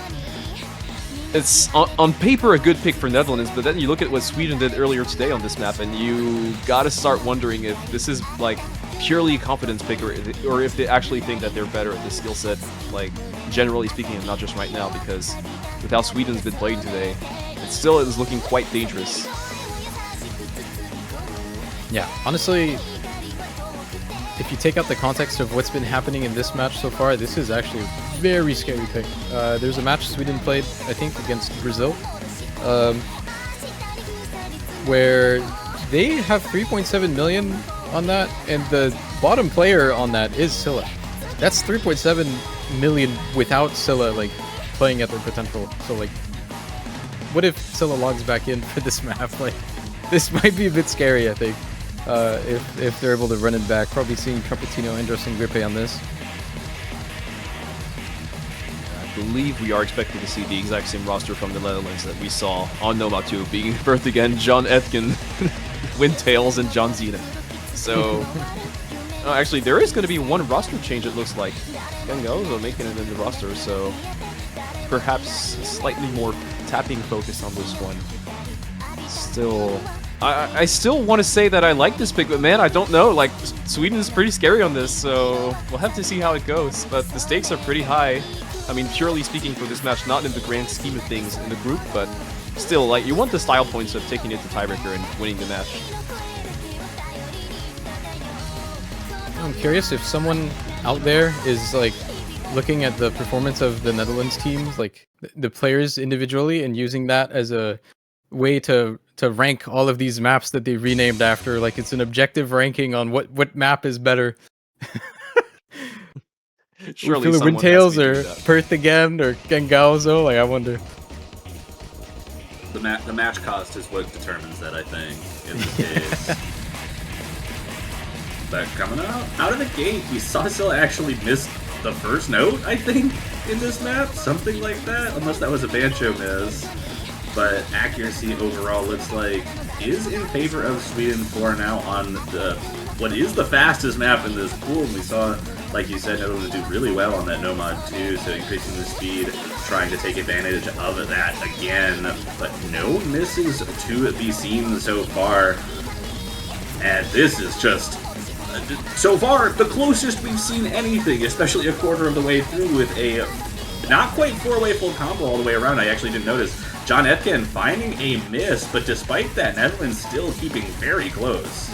it's on paper a good pick for Netherlands, but then you look at what Sweden did earlier today on this map, and you gotta start wondering if this is like purely a confidence pick, or if they actually think that they're better at this skill set, like generally speaking, and not just right now, because with how Sweden's been playing today, it still is looking quite dangerous. Yeah, honestly, if you take out the context of what's been happening in this match so far, this is actually a very scary pick. There's a match Sweden played, I think, against Brazil, where they have 3.7 million on that, and the bottom player on that is Scylla. That's 3.7 million without Scylla, like, playing at their potential. So, like, what if Scylla logs back in for this map? Like, this might be a bit scary, I think. If they're able to run it back. Probably seeing Trumpetino, Andros, and Grippe on this. I believe we are expecting to see the exact same roster from the Netherlands that we saw on Nomad 2, being birthed again, John Ethken, Windtails, and John Zena. So, actually, there is going to be one roster change, it looks like. Gangozo making it in the roster, so perhaps slightly more tapping focus on this one. Still, I still want to say that I like this pick, but man, I don't know. Like, Sweden is pretty scary on this, so we'll have to see how it goes. But the stakes are pretty high. I mean, purely speaking for this match, not in the grand scheme of things in the group, but still, like, you want the style points of taking it to tiebreaker and winning the match. I'm curious if someone out there is, like, looking at the performance of the Netherlands teams, like, the players individually, and using that as a way to rank all of these maps that they renamed after. Like, it's an objective ranking on what map is better. Surely Windtails or Perth again or Gangaozo. Like, I wonder. The match cost is what determines that, I think, in this case. But coming out of the gate, we saw Scylla actually miss the first note, I think, in this map, something like that, unless that was a Bancho miss. But accuracy overall looks like is in favor of Sweden for now on the what is the fastest map in this pool. And we saw, like you said, Netherlands do really well on that no mod too, so increasing the speed, trying to take advantage of that again. But no misses to be seen so far. And this is just, so far, the closest we've seen anything, especially a quarter of the way through with a not quite 4-way full combo all the way around. I actually didn't notice. John Ethken finding a miss, but despite that, Netherlands still keeping very close.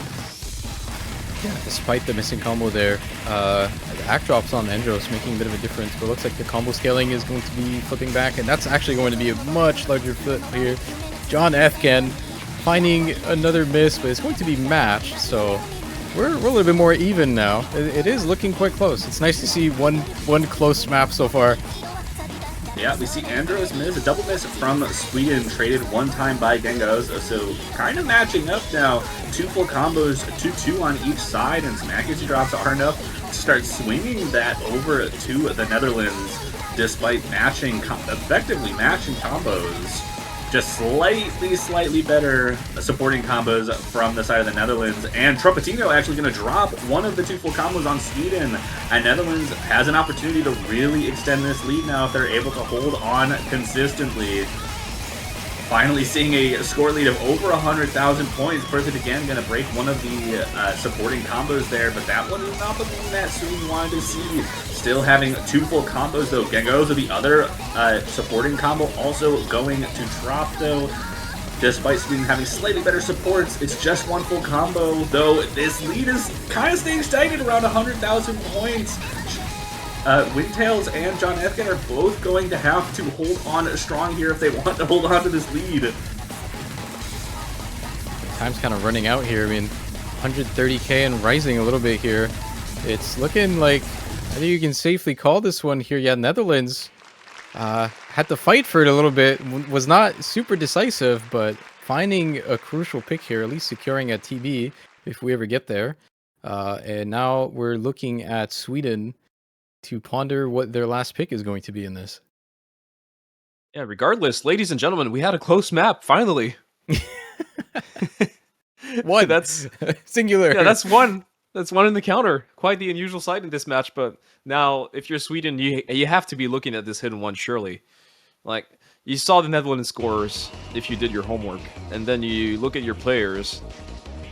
Yeah, despite the missing combo there, the hack drops on Endros making a bit of a difference, but it looks like the combo scaling is going to be flipping back, and that's actually going to be a much larger flip here. John Ethken finding another miss, but it's going to be matched, so we're a little bit more even now. It is looking quite close. It's nice to see one close map so far. Yeah, we see Andros miss, a double miss from Sweden, traded one time by Gengos, so kind of matching up now. 2 full combos, 2-2 on each side, and some accuracy drops are enough to start swinging that over to the Netherlands, despite effectively matching combos. Just slightly better supporting combos from the side of the Netherlands. And Trumpetino actually going to drop one of the 2 full combos on Sweden. And Netherlands has an opportunity to really extend this lead now if they're able to hold on consistently. Finally seeing a score lead of over 100,000 points. Perfect again, going to break one of the supporting combos there, but that one is not the thing that Sweden wanted to see. Still having 2 full combos though. Gengos, the other supporting combo, also going to drop though. Despite Sweden having slightly better supports, it's just 1 full combo, though this lead is kind of staying stagnant around 100,000 points. Windtails and John Ethken are both going to have to hold on strong here if they want to hold on to this lead. Time's kind of running out here. I mean, 130k and rising a little bit here. It's looking like, I think you can safely call this one here. Yeah, Netherlands had to fight for it a little bit. Was not super decisive, but finding a crucial pick here, at least securing a TB if we ever get there. And now we're looking at Sweden to ponder what their last pick is going to be in this. Yeah, regardless, ladies and gentlemen, we had a close map, finally. One. That's singular. Yeah, that's one. That's one in the counter. Quite the unusual sight in this match, but now, if you're Sweden, you have to be looking at this hidden one, surely. Like, you saw the Netherlands scores if you did your homework, and then you look at your players.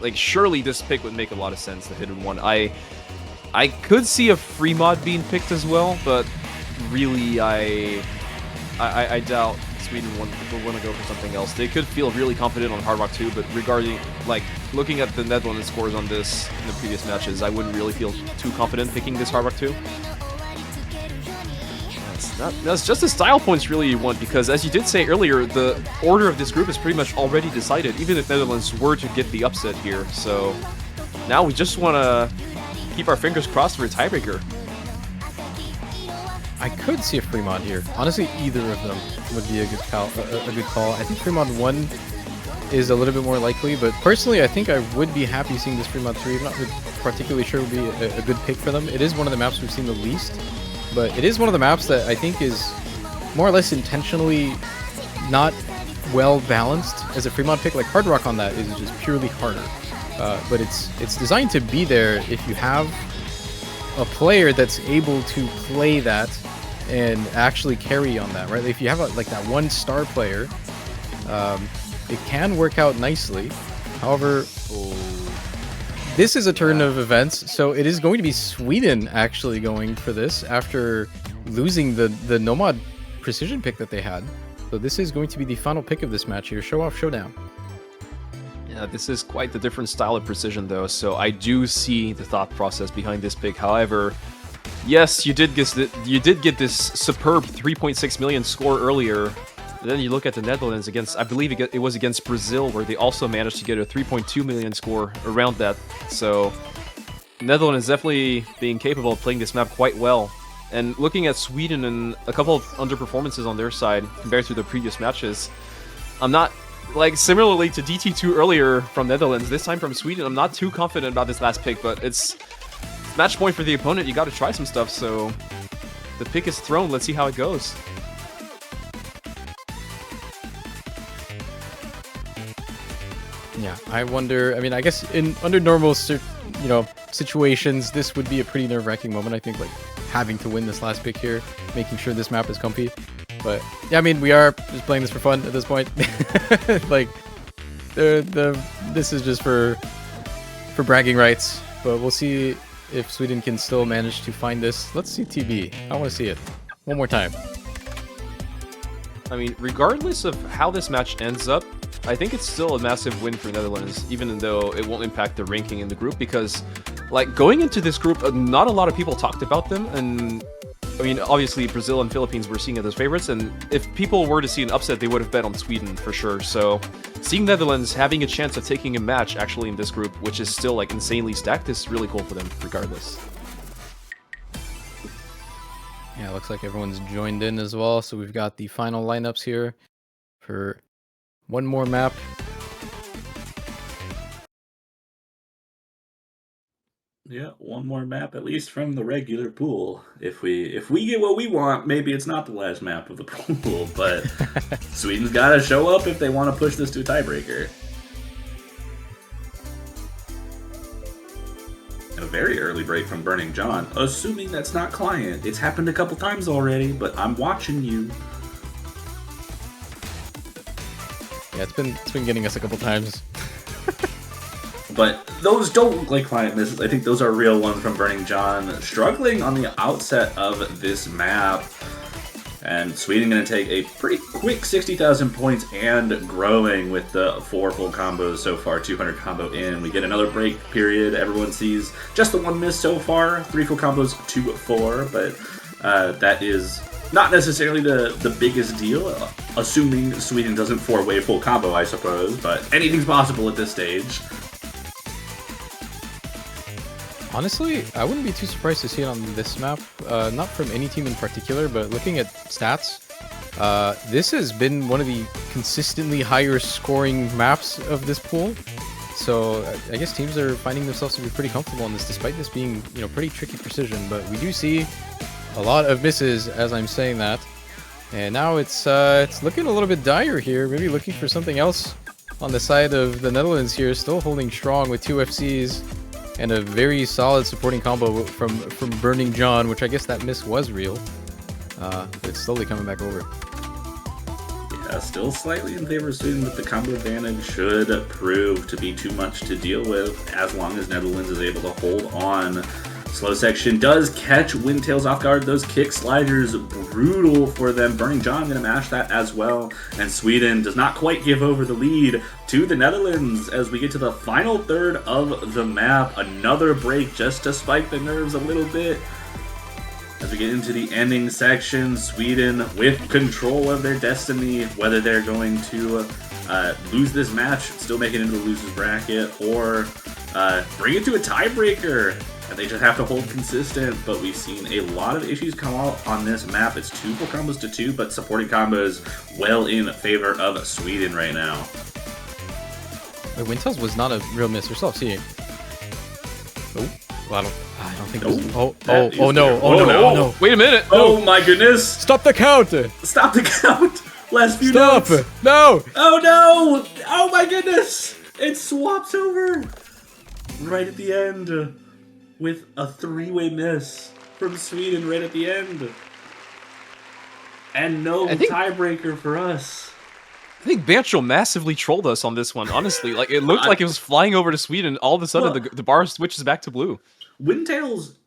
Like, surely this pick would make a lot of sense, the hidden one. I could see a free mod being picked as well, but really, I doubt Sweden will want to go for something else. They could feel really confident on Hard Rock 2, but regarding, like, looking at the Netherlands scores on this in the previous matches, I wouldn't really feel too confident picking this Hard Rock 2. That's just the style points really you want, because as you did say earlier, the order of this group is pretty much already decided, even if Netherlands were to get the upset here. So now we just want to keep our fingers crossed for a tiebreaker. I could see a free mod here. Honestly, either of them would be a good call. I think free mod 1 is a little bit more likely, but personally, I think I would be happy seeing this free mod 3. I'm not particularly sure it would be a good pick for them. It is one of the maps we've seen the least, but it is one of the maps that I think is more or less intentionally not well balanced as a free mod pick. Like Hard Rock on that is just purely harder, but it's designed to be there if you have a player that's able to play that and actually carry on that, right? If you have like that one star player, it can work out nicely. However, this is a turn of events, so it is going to be Sweden actually going for this after losing the Nomad precision pick that they had. So this is going to be the final pick of this match here, Show Off Showdown. Yeah, this is quite the different style of precision though, so I do see the thought process behind this pick. However, yes, you did get this superb 3.6 million score earlier. Then you look at the Netherlands against, I believe it was against Brazil, where they also managed to get a 3.2 million score around that. So Netherlands definitely being capable of playing this map quite well. And looking at Sweden and a couple of underperformances on their side compared to the previous matches, I'm not, like, similarly to DT2 earlier from Netherlands, this time from Sweden, I'm not too confident about this last pick, but it's match point for the opponent. You got to try some stuff, so the pick is thrown. Let's see how it goes. Yeah, I wonder. I mean, I guess under normal, situations, this would be a pretty nerve-wracking moment. I think, like, having to win this last pick here, making sure this map is comfy. But yeah, I mean, we are just playing this for fun at this point. Like, this is just for bragging rights. But we'll see if Sweden can still manage to find this. Let's see TB. I want to see it one more time. I mean, regardless of how this match ends up, I think it's still a massive win for Netherlands, even though it won't impact the ranking in the group, because, like, going into this group, not a lot of people talked about them, and, I mean, obviously Brazil and Philippines were seen as favorites, and if people were to see an upset, they would have bet on Sweden for sure, so seeing Netherlands having a chance of taking a match, actually, in this group, which is still, like, insanely stacked, is really cool for them, regardless. Yeah, looks like everyone's joined in as well, so we've got the final lineups here for one more map. Yeah, one more map, at least from the regular pool. If we get what we want, maybe it's not the last map of the pool, but Sweden's got to show up if they want to push this to a tiebreaker. A very early break from Burning John, assuming that's not client. It's happened a couple times already, but I'm watching you. Yeah, it's been getting us a couple times. But those don't look like client misses. I think those are real ones from Burning John. Struggling on the outset of this map. And Sweden going to take a pretty quick 60,000 points and growing with the 4 full combos so far, 200 combo in. We get another break period. Everyone sees just the 1 miss so far, 3 full combos, 2 4, but that is not necessarily the biggest deal, assuming Sweden doesn't 4-way full combo, I suppose, but anything's possible at this stage. Honestly, I wouldn't be too surprised to see it on this map. Not from any team in particular, but looking at stats, this has been one of the consistently higher scoring maps of this pool. So I guess teams are finding themselves to be pretty comfortable on this, despite this being, pretty tricky precision. But we do see a lot of misses as I'm saying that. And now it's looking a little bit dire here. Maybe looking for something else on the side of the Netherlands here. Still holding strong with 2 FCs. And a very solid supporting combo from Burning John, which I guess that miss was real. It's slowly coming back over. Yeah, still slightly in favor of Sweden, but the combo advantage should prove to be too much to deal with as long as Netherlands is able to hold on. Slow section does catch Windtails off guard. Those kick sliders, brutal for them. Burning John going to mash that as well. And Sweden does not quite give over the lead to the Netherlands as we get to the final third of the map. Another break just to spike the nerves a little bit. As we get into the ending section, Sweden with control of their destiny, whether they're going to lose this match, still make it into the loser's bracket, or bring it to a tiebreaker. And they just have to hold consistent, but we've seen a lot of issues come out on this map. It's 2 full combos to 2, but supporting combos well in favor of Sweden right now. The Windtails was not a real miss yourself, seeing. Oh, well, I don't think it was. Oh no. Wait a minute. Oh my goodness. Stop the count. Stop the count. Last few Stop. notes. No. Oh no. Oh my goodness. It swaps over right at the end. With a 3-way miss from Sweden right at the end. And no tiebreaker for us. I think Bancho massively trolled us on this one, honestly. Like, it looked like it was flying over to Sweden. All of a sudden, the bar switches back to blue. Windtails,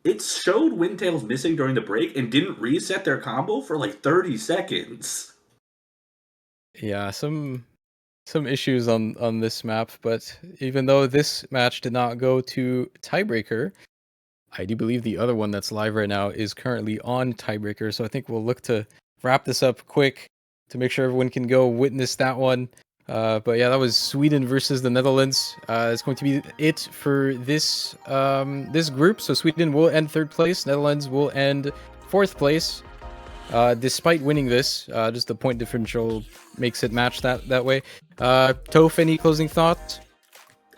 it showed Windtails missing during the break and didn't reset their combo for like 30 seconds. Yeah, some issues on this map, but even though this match did not go to tiebreaker, I do believe the other one that's live right now is currently on tiebreaker, so I think we'll look to wrap this up quick to make sure everyone can go witness that one. But yeah, that was Sweden versus the Netherlands. It's going to be it for this this group, so Sweden will end 3rd place, Netherlands will end 4th place. Despite winning this, just the point differential makes it match that way. Toph, any closing thoughts?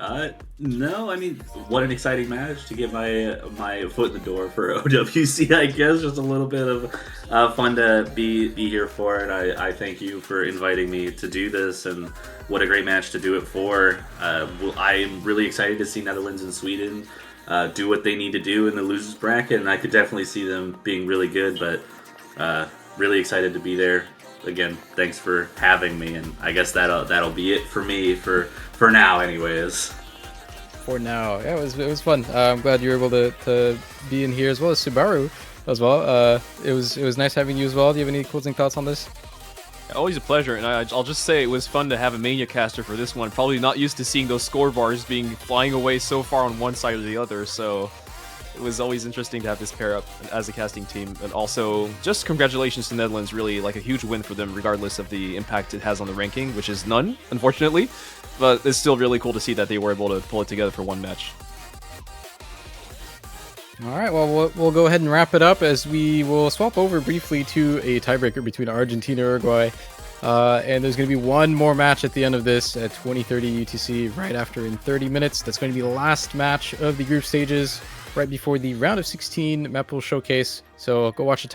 No, I mean, what an exciting match to get my foot in the door for OWC, I guess. Just a little bit of fun to be here for it. I thank you for inviting me to do this, and what a great match to do it for. Well, I'm really excited to see Netherlands and Sweden do what they need to do in the losers bracket, and I could definitely see them being really good, but really excited to be there. Again, thanks for having me, and I guess that'll be it for me for now, anyways. For now, yeah, it was fun. I'm glad you were able to be in here as well as Subaru as well. It was nice having you as well. Do you have any closing thoughts on this? Always a pleasure, and I'll just say it was fun to have a Mania caster for this one. Probably not used to seeing those score bars being flying away so far on one side or the other, so it was always interesting to have this pair up as a casting team. And also, just congratulations to Netherlands, really like a huge win for them regardless of the impact it has on the ranking, which is none, unfortunately. But it's still really cool to see that they were able to pull it together for one match. All right, well, we'll go ahead and wrap it up as we will swap over briefly to a tiebreaker between Argentina and Uruguay. And there's going to be one more match at the end of this at 20:30 UTC right after in 30 minutes. That's going to be the last match of the group stages right before the round of 16 map pool showcase. So go watch the